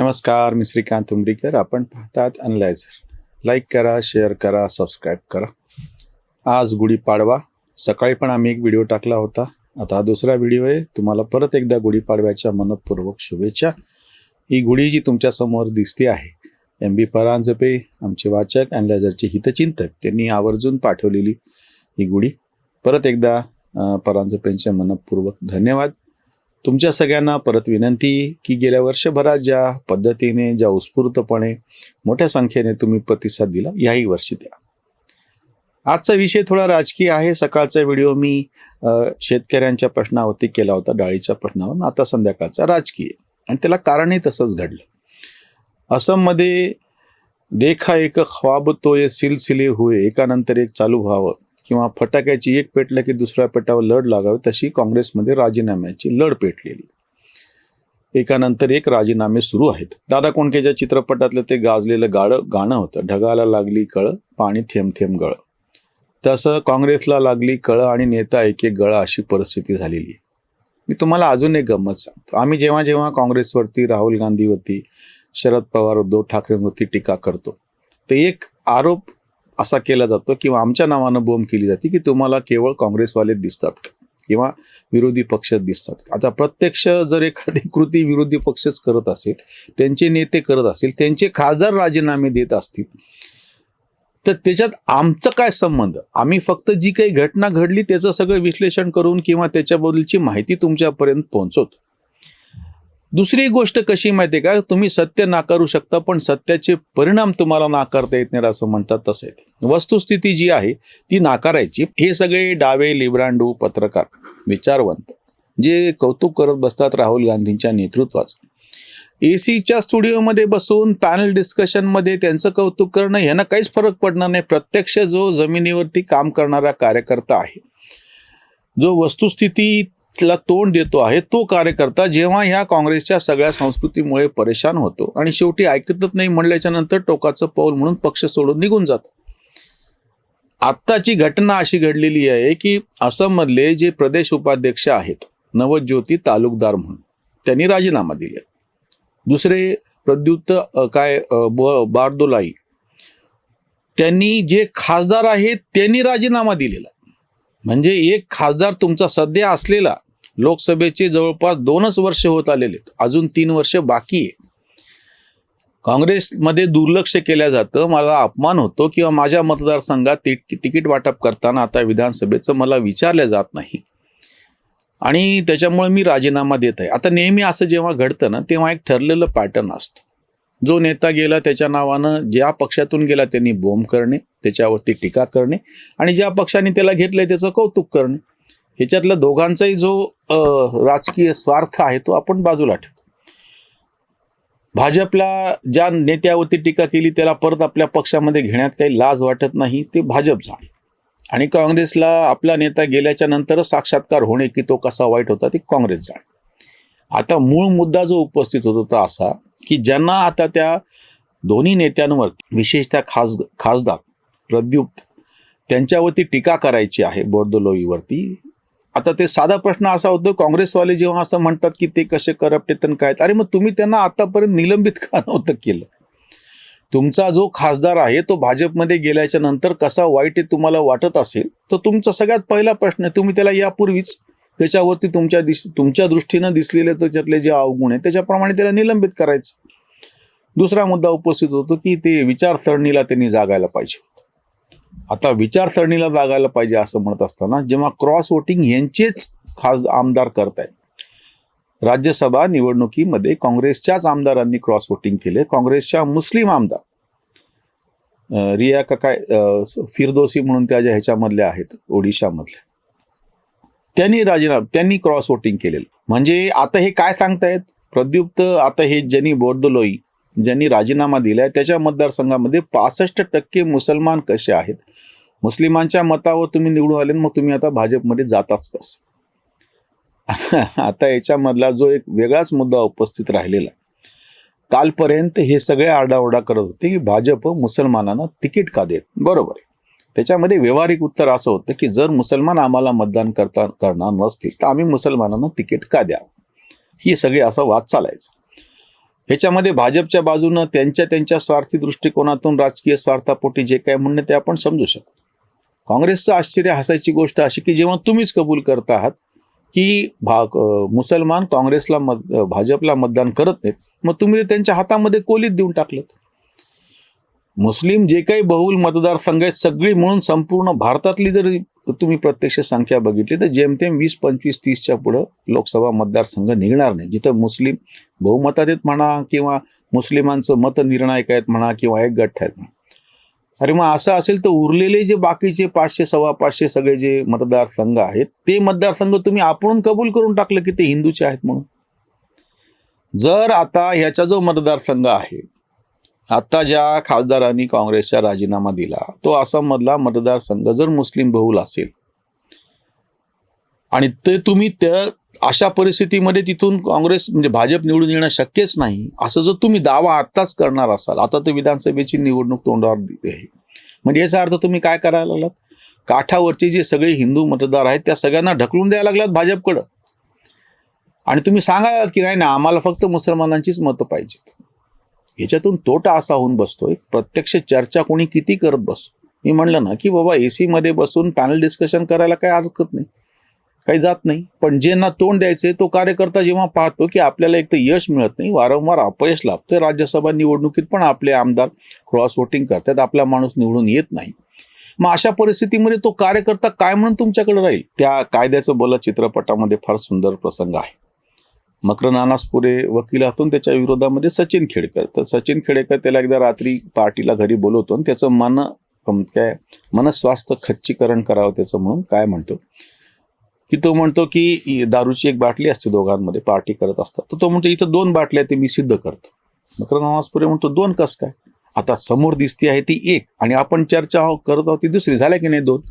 नमस्कार, मी श्रीकांत उमरीकर. आपण पाहतात अनलायझर. लाईक करा, शेअर करा, सबस्क्राईब करा. आज गुढीपाडवा. सकाळी पण आम्ही एक व्हिडिओ टाकला होता. आता हा दुसरा व्हिडिओ आहे. तुम्हाला परत एकदा गुढीपाडव्याच्या मनपूर्वक शुभेच्छा. ही गुढी जी तुमच्यासमोर दिसते आहे, MB परांजपे, आमचे वाचक, अनलायझरचे हितचिंतक, त्यांनी आवर्जून पाठवलेली ही गुढी. परत एकदा परांजपेंचे मनपूर्वक धन्यवाद. तुमच्या सगळ्यांना परत विनंती की गेल्या वर्षभरात ज्या पद्धतीने, ज्या उत्स्फूर्तपणे, मोठ्या संख्येने तुम्ही प्रतिसाद दिला, याही वर्षी द्या. आजचा विषय थोडा राजकीय आहे. सकाळचा व्हिडिओ मी शेतकऱ्यांच्या प्रश्नावरती केला होता, डाळीच्या प्रश्नावर. आता संध्याकाळचा राजकीय, आणि त्याला कारणही तसंच घडलं. असममध्ये देखा एक ख्वाब तो ये सिलसिले हुए, एकानंतर एक चालू व्हावं, किंवा फटाक्याची एक पेटलं की दुसऱ्या पेटावर लढ लागावी, तशी काँग्रेसमध्ये राजीनाम्याची लढ पेटलेली. एकानंतर एक राजीनामे सुरू आहेत. दादा कोंडकेच्या चित्रपटातलं ते गाजलेलं गाणं होतं, ढगाला लागली कळ, पाणी थेंब थेंब गळ. तसं काँग्रेसला लागली कळ आणि नेता एक एक गळ, अशी परिस्थिती झालेली. मी तुम्हाला अजून एक गंमत सांगतो. आम्ही जेव्हा जेव्हा काँग्रेसवरती, राहुल गांधीवरती, शरद पवार, उद्धव ठाकरेंवरती टीका करतो, तर एक आरोप असा केला जातो किंवा आमच्या नावानं बोंब केली जाते की तुम्हाला केवळ काँग्रेसवाले दिसतात का, किंवा विरोधी पक्ष दिसतात का. आता प्रत्यक्ष जर एखादी कृती विरोधी पक्षच करत असेल, त्यांचे नेते करत असतील, त्यांचे खासदार राजीनामे देत असतील, तर त्याच्यात आमचं काय संबंध? आम्ही फक्त जी काही घटना घडली त्याचं सगळं विश्लेषण करून किंवा त्याच्याबद्दलची माहिती तुमच्यापर्यंत पोहोचवतो. दुसरी गोष्ट कशी माहिती आहे का, तुम्ही सत्य नाकारू शकता, पण सत्याचे परिणाम तुम्हाला नाकारता येत नाही, असं म्हणतात. तसं आहे. वस्तुस्थिती जी आहे ती नाकारायची. हे सगळे डावे, लिब्रांडू, पत्रकार, विचारवंत जे कौतुक करत बसतात राहुल गांधींच्या नेतृत्वाचं, AC स्टुडिओमध्ये बसून पॅनल डिस्कशनमध्ये त्यांचं कौतुक करणं, ह्यांना काहीच फरक पडणार नाही. प्रत्यक्ष जो जमिनीवरती काम करणारा कार्यकर्ता आहे, जो वस्तुस्थितीला तोंड देतो आहे, तो कार्यकर्ता जेव्हा ह्या काँग्रेसच्या सगळ्या संस्कृतीमुळे परेशान होतो आणि शेवटी ऐकतच नाही म्हणल्याच्या नंतर टोकाचं पाऊल म्हणून पक्ष सोडून निघून जातो. आत्ताची घटना अशी घडलेली आहे की असममधले जे प्रदेश उपाध्यक्ष आहेत, नवज्योती तालुकदार म्हणून, त्यांनी राजीनामा दिले. दुसरे प्रद्युत बारदोलाई, त्यांनी जे खासदार आहेत त्यांनी राजीनामा दिलेला. म्हणजे एक खासदार तुमचा सध्या असलेला, लोकसभेचे जवळपास 2च वर्ष होत आलेले, अजून 3 वर्ष बाकी आहे. काँग्रेसमध्ये दुर्लक्ष केलं जातं, मला अपमान होतो, किंवा माझ्या मतदारसंघात तिकीट वाटप करताना आता विधानसभेचं मला विचारलं जात नाही, आणि त्याच्यामुळे मी राजीनामा देत आहे. आता नेहमी असं जेव्हा घडतं ना, तेव्हा एक ठरलेलं पॅटर्न असतं. जो नेता गेला त्याच्या नावानं, ज्या पक्षातून गेला त्यांनी बोंब करणे, त्याच्यावरती टीका करणे, आणि ज्या पक्षाने त्याला घेतलंय त्याचं कौतुक करणे. ह्याच्यातला दोघांचाही जो राजकीय स्वार्थ आहे तो आपण बाजूला ठेवतो. भाजपला ज्या नेत्यावरती टीका केली त्याला परत आपल्या पक्षामध्ये घेण्यात काही लाज वाटत नाही, ते भाजप जाणे. आणि काँग्रेसला आपला नेता गेल्याच्या नंतरच साक्षात्कार होणे की तो कसा वाईट होता, ते काँग्रेस जाणे. आता मूळ मुद्दा जो उपस्थित होत होता असा की ज्यांना आता त्या दोन्ही नेत्यांवरती, विशेषतः खासदार प्रद्युत, त्यांच्यावरती टीका करायची आहे, बोर्दोलोईवरती. आता ते साधा प्रश्न असा होतो, काँग्रेसवाले जेव्हा असं म्हणतात की ते कसे करप्ट आहेत काय, अरे मग तुम्ही त्यांना आतापर्यंत निलंबित का नव्हतं केलं? तुमचा जो खासदार आहे तो भाजपमध्ये गेल्याच्या नंतर कसा वाईट आहे तुम्हाला वाटत असेल, तर तुमचा सगळ्यात पहिला प्रश्न आहे, तुम्ही त्याला यापूर्वीच त्याच्यावरती तुमच्या दृष्टीनं दिसलेले त्याच्यातले जे अवगुण आहे त्याच्याप्रमाणे त्याला निलंबित करायचं. दुसरा मुद्दा उपस्थित होतो की ते विचारसरणीला त्यांनी जागायला पाहिजे. आता विचारसरणीला जागायला पाहिजे असं म्हणत असताना जेव्हा क्रॉस वोटिंग यांचेच आमदार करतायत, राज्यसभा निवडणुकीमध्ये काँग्रेसच्याच आमदारांनी क्रॉस वोटिंग केले. काँग्रेसच्या मुस्लिम आमदार रिया फिरदोसी म्हणून त्या ज्या ह्याच्यामधल्या आहेत, ओडिशामधल्या, त्यांनी क्रॉस वोटिंग केलेलं. म्हणजे आता हे काय सांगतायत प्रद्युत, आता हे ज्यांनी बोर्दोलोई ज्यांनी राजीनामा दिलाय त्याच्या मतदारसंघामध्ये 65% मुसलमान कसे आहेत, मुस्लिमांच्या मतावर तुम्ही निवडून आले, मग तुम्ही आता भाजपमध्ये जाताच कसं? आता याच्यामधला जो एक वेगळाच मुद्दा उपस्थित राहिलेला, कालपर्यंत हे सगळे आरडाओरडा करत होते की भाजप मुसलमानांना तिकीट का देत. बरोबर आहे. त्याच्यामध्ये व्यावहारिक उत्तर असं होतं की जर मुसलमान आम्हाला मतदान करणार नसतील तर आम्ही मुसलमानांना तिकीट का द्यावं, ही सगळी असा वाद चालायचा. ह्याच्यामध्ये भाजपच्या बाजूनं त्यांच्या स्वार्थी दृष्टिकोनातून राजकीय स्वार्थापोटी जे काय म्हणणं ते आपण समजू शकतो. काँग्रेसचं आश्चर्य हसायची गोष्ट अशी की जेव्हा तुम्हीच कबूल करत आहात की मुसलमान काँग्रेसला भाजपला मतदान करत नाहीत, मग तुम्ही त्यांच्या हातामध्ये कोलीत देऊन टाकलं. मुस्लिम जे काही बहुल मतदारसंघ आहेत सगळी म्हणून संपूर्ण भारतातली जर तुम्ही प्रत्यक्ष संख्या बघितली तर जेमतेम 20, 25, 30च्या पुढं लोकसभा मतदारसंघ निघणार नाही जिथं मुस्लिम बहुमतात आहेत म्हणा किंवा मुस्लिमांचं मत निर्णायक आहेत म्हणा किंवा एक गठ्ठ आहेत म्हणा. अरे मग असं असेल तर उरलेले जे बाकीचे 500, 550 सगळे जे मतदारसंघ आहेत ते मतदारसंघ तुम्ही आपण कबूल करून टाकलं की ते हिंदूचे आहेत म्हणून. जर आता ह्याचा जो मतदारसंघ आहे, आता ज्या खासदारांनी काँग्रेसचा राजीनामा दिला तो आसाममधला मतदारसंघ जर मुस्लिम बहुल असेल आणि ते तुम्ही त्या अशा परिस्थितीमध्ये तिथून काँग्रेस म्हणजे भाजप निवडून येणं शक्यच नाही असं जर तुम्ही दावा आत्ताच करणार असाल, आता तर विधानसभेची निवडणूक तोंडावर आहे, म्हणजे याचा अर्थ तुम्ही काय करायला लागलात, काठावरचे जे सगळे हिंदू मतदार आहेत त्या सगळ्यांना ढकलून द्यायला लागलात भाजपकडं. आणि तुम्ही सांगाल की नाही ना आम्हाला फक्त मुसलमानांचीच मतं पाहिजेत. याच्यातून तोटा असा होऊन बसतोय, प्रत्यक्ष चर्चा कोणी किती करत बसतो. मी म्हणलं ना की बाबा AC मध्ये बसून पॅनल डिस्कशन करायला काही हरकत नाही, काही जात नाही, पण ज्यांना तोंड द्यायचे तो कार्यकर्ता जेव्हा पाहतो की आपल्याला एक तर यश मिळत नाही, वारंवार अपयश लाभतं, राज्यसभा निवडणुकीत पण आपले आमदार क्रॉस वोटिंग करतात, आपला माणूस निवडून येत नाही, मग अशा परिस्थितीमध्ये तो कार्यकर्ता काय म्हणून तुमच्याकडे राहील. त्या कायद्याचं बोला चित्रपटामध्ये फार सुंदर प्रसंग आहे. मकरंद अनासपुरे वकील असून त्याच्या विरोधामध्ये सचिन खेडेकर, तर सचिन खेडेकर त्याला एकदा रात्री पार्टीला घरी बोलवतो आणि त्याचं मनस्वास्थ्य खच्चीकरण करावं त्याचं म्हणून काय म्हणतो की तो म्हणतो की दारूची एक बाटली असते दोघांमध्ये पार्टी करत असतात, तर तो म्हणतो इथं 2 बाटल्या ते मी सिद्ध करतो. मकरंद अनासपुरे म्हणतो 2 कस काय, आता समोर दिसती आहे ती 1 आणि आपण चर्चा करत आहोत ती दुसरी, झाल्या की नाही 2.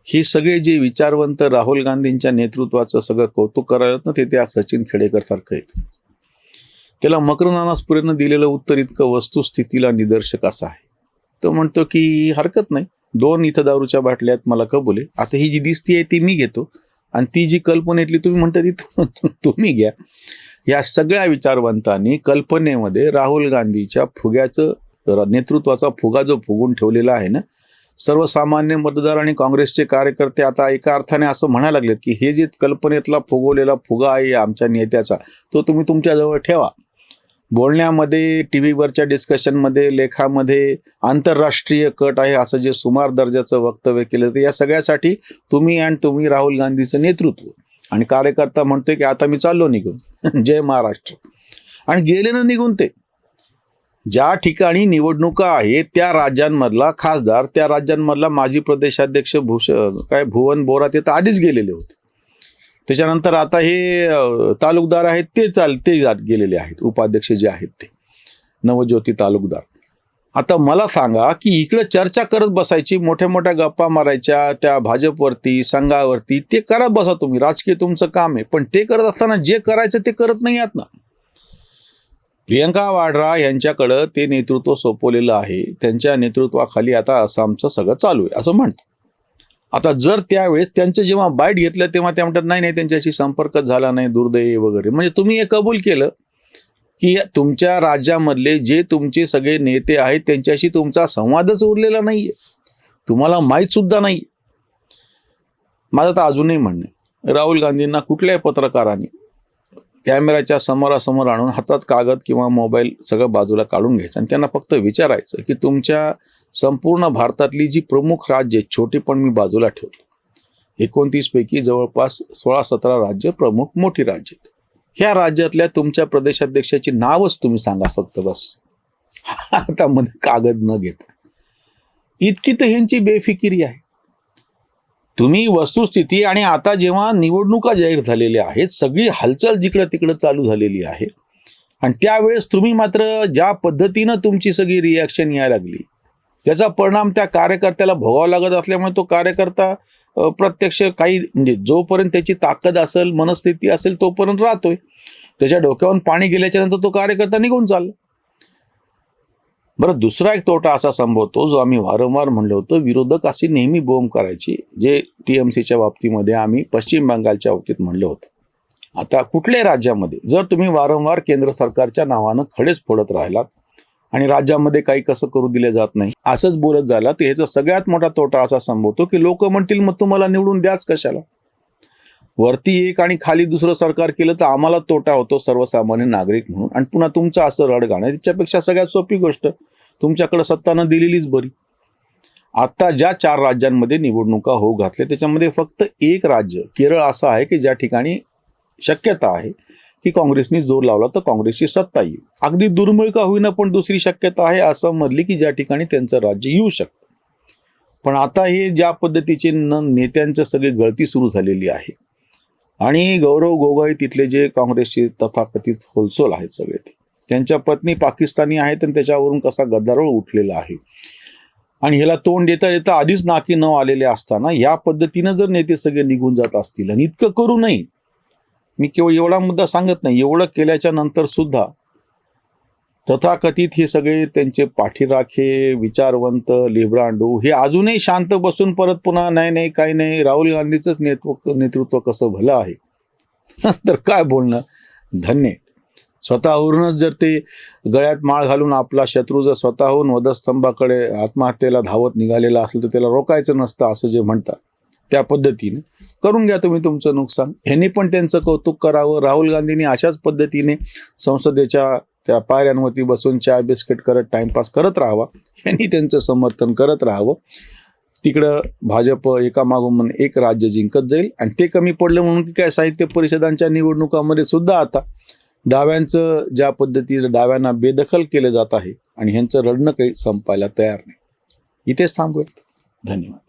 हे सगळे जे विचारवंत राहुल गांधींच्या नेतृत्वाचं सगळं कौतुक करायला ना ते त्या सचिन खेडेकर सारखं आहेत. त्याला मकरंद अनासपुरेनं दिलेलं उत्तर इतकं वस्तुस्थितीला निदर्शक असं आहे. तो म्हणतो की हरकत नाही, 2 इथं दारूच्या बाटल्या आहेत मला कबूल आहे, आता ही जी दिसती आहे ती मी घेतो आणि ती जी कल्पनेतली तुम्ही म्हणता ती तुम्ही घ्या. या सगळ्या विचारवंतांनी कल्पनेमध्ये राहुल गांधीच्या फुग्याचं नेतृत्वाचा फुगा जो फुगून ठेवलेला आहे ना, सर्वसामान्य मतदार आणि काँग्रेसचे कार्यकर्ते आता एका अर्थाने असं म्हणायला लागलेत की हे जे कल्पनेतला फुगवलेला फुगा आहे आमच्या नेत्याचा तो तुम्ही तुमच्याजवळ ठेवा. बोलण्यामध्ये, टीव्हीवरच्या डिस्कशनमध्ये, लेखामध्ये आंतरराष्ट्रीय कट आहे असं जे सुमार दर्जाचं वक्तव्य केलं तर या सगळ्यासाठी तुम्ही राहुल गांधीचं नेतृत्व आणि कार्यकर्ता म्हणतोय की आता मी चाललो निघून जय महाराष्ट्र आणि गेले ना निघून. ते ज्या ठिकाणी निवडणुका आहेत त्या राज्यांमधला खासदार, त्या राज्यांमधला माजी प्रदेशाध्यक्ष भुवन बोरा ते तर आधीच गेलेले होते. त्याच्यानंतर आता हे तालुकदार आहेत ते गेलेले आहेत, उपाध्यक्ष जे आहेत ते नवज्योती तालुकदार. आता मला सांगा की इकडे चर्चा करत बसायची, मोठ्या मोठ्या गप्पा मारायच्या त्या भाजपवरती, संघावरती, ते करत बसा तुम्ही, राजकीय तुमचं काम आहे, पण ते करत असताना जे करायचं ते करत नाही आहात ना. प्रियंका वाड्रा यांच्याकडं ते नेतृत्व सोपवलेलं आहे, त्यांच्या नेतृत्वाखाली आता आसामचं सगळं चालू आहे असं म्हणतात. आता जर त्यावेळेस त्यांचं जेव्हा बाईट घेतलं तेव्हा ते म्हणतात नाही त्यांच्याशी संपर्क झाला नाही, दुर्दैव वगैरे, म्हणजे तुम्ही हे कबूल केलं की तुमच्या राज्यामधले जे तुमचे सगळे नेते आहेत त्यांच्याशी तुमचा संवादच उरलेला नाहीये, तुम्हाला माहीत सुद्धा नाही. माझं तर अजूनही म्हणणं आहे, राहुल गांधींना कुठल्याही पत्रकारांनी कॅमेऱ्याच्या समोरासमोर आणून हातात कागद किंवा मोबाईल सगळं बाजूला काढून घ्यायचं आणि त्यांना फक्त विचारायचं की तुमच्या संपूर्ण भारतातली जी प्रमुख राज्य छोटी पण मी बाजूला ठेवतो, 29 पैकी जवळपास 16-17 राज्य प्रमुख मोठी राज्य आहेत, ह्या राज्यातल्या तुमच्या प्रदेशाध्यक्षाची नावच तुम्ही सांगा फक्त बस, आता मध्ये कागद न घेता. इतकी तर ह्यांची बेफिकिरी आहे. तुम्ही वस्तुस्थिती आणि आता जेव्हा निवडणुका जाहीर झालेल्या आहेत, सगळी हालचाल जिकडं तिकडं चालू झालेली आहे आणि त्यावेळेस तुम्ही मात्र ज्या पद्धतीनं तुमची सगळी रिॲक्शन यायला लागली त्याचा परिणाम त्या कार्यकर्त्याला भोगावा लागत असल्यामुळे तो कार्यकर्ता प्रत्यक्ष काही म्हणजे जोपर्यंत त्याची ताकद असेल, मनस्थिती असेल तोपर्यंत राहतोय, त्याच्या डोक्यावरून पाणी गेल्याच्या नंतर तो कार्यकर्ता निघून चालला. बरं, दुसरा एक तोटा असा संभवतो जो आम्ही वारंवार म्हणलो होतो, विरोधक अशी नेहमी बोंब करायची, जे TMCच्या बाबतीमध्ये आम्ही पश्चिम बंगालच्या बाबतीत म्हणलो होतो आता कुठल्याही राज्यामध्ये जर तुम्ही वारंवार केंद्र सरकारच्या नावानं खडेच फोडत राहिलात आणि राज्यामध्ये काही कसं करू दिले जात नाही असंच बोलत झाला, तर ह्याचा सगळ्यात मोठा तोटा असा संभवतो की लोक म्हणतील मग तुम्हाला निवडून द्याच कशाला. वरती एक आणि खाली दुसरं सरकार केलं तर आम्हाला तोटा होतो सर्वसामान्य नागरिक म्हणून, आणि पुन्हा तुमचं असं रडगाणं. त्याच्यापेक्षा सगळ्यात सोपी गोष्ट, तुमच्याकडे सत्ता न दिलेलीच बरी. आता ज्या 4 राज्यांमध्ये निवडणुका होऊ घातल्या त्याच्यामध्ये फक्त एक राज्य केरळ असं आहे की ज्या ठिकाणी शक्यता आहे की काँग्रेसनी जोर लावला तर काँग्रेसची सत्ता येईल. अगदी दुर्मिळ का होईना पण दुसरी शक्यता आहे असं मधली की ज्या ठिकाणी त्यांचं राज्य येऊ शकतं. पण आता हे ज्या पद्धतीचे नेत्यांचं सगळी गळती सुरू झालेली आहे आणि गौरव गोगोई तिथले जे काँग्रेसचे तथाकथित होलसोल आहेत सगळे ते, त्यांच्या पत्नी पाकिस्तानी आहेत आणि त्याच्यावरून कसा गद्दारोळ उठलेला आहे. आणि ह्याला तोंड देता देता आधीच नाकी न आलेले असताना या पद्धतीनं जर नेते सगळे निघून जात असतील, आणि इतकं करू नये, मी केवळ एवढा मुद्दा सांगत नाही, एवढं केल्याच्या नंतर सुद्धा तथाकथित हे सगळे त्यांचे पाठीराखे विचारवंत लेबरांडू हे अजूनही शांत बसून परत पुन्हा नाही काही नाही, राहुल गांधीचंच नेतृत्व कसं भलं आहे तर काय बोलणं. धन्य. स्वतःवरूनच जर ते गळ्यात माळ घालून आपला शत्रू जर स्वतःहून वधस्तंभाकडे आत्महत्येला धावत निघालेला असेल तर त्याला रोखायचं नसतं असं जे म्हणतात, त्या पद्धतीने करून घ्या तुम्ही तुमचं नुकसान. ह्यांनी पण त्यांचं कौतुक करावं. राहुल गांधींनी अशाच पद्धतीने संसदेच्या त्या पायऱ्यांवरती बसून चहा बिस्किट करत टाइमपास करत राहावा, यांनी त्यांचं समर्थन करत राहावं. तिकडं भाजप एकामागोमन एक राज्य जिंकत जाईल. आणि ते कमी पडलं म्हणून की काय, साहित्य परिषदांच्या निवडणुकामध्ये सुद्धा आता डाव्यांचं ज्या पद्धतीचं डाव्यांना बेदखल केलं जात आहे आणि ह्यांचं रडणं काही संपायला तयार नाही. इथेच थांबूयात. धन्यवाद.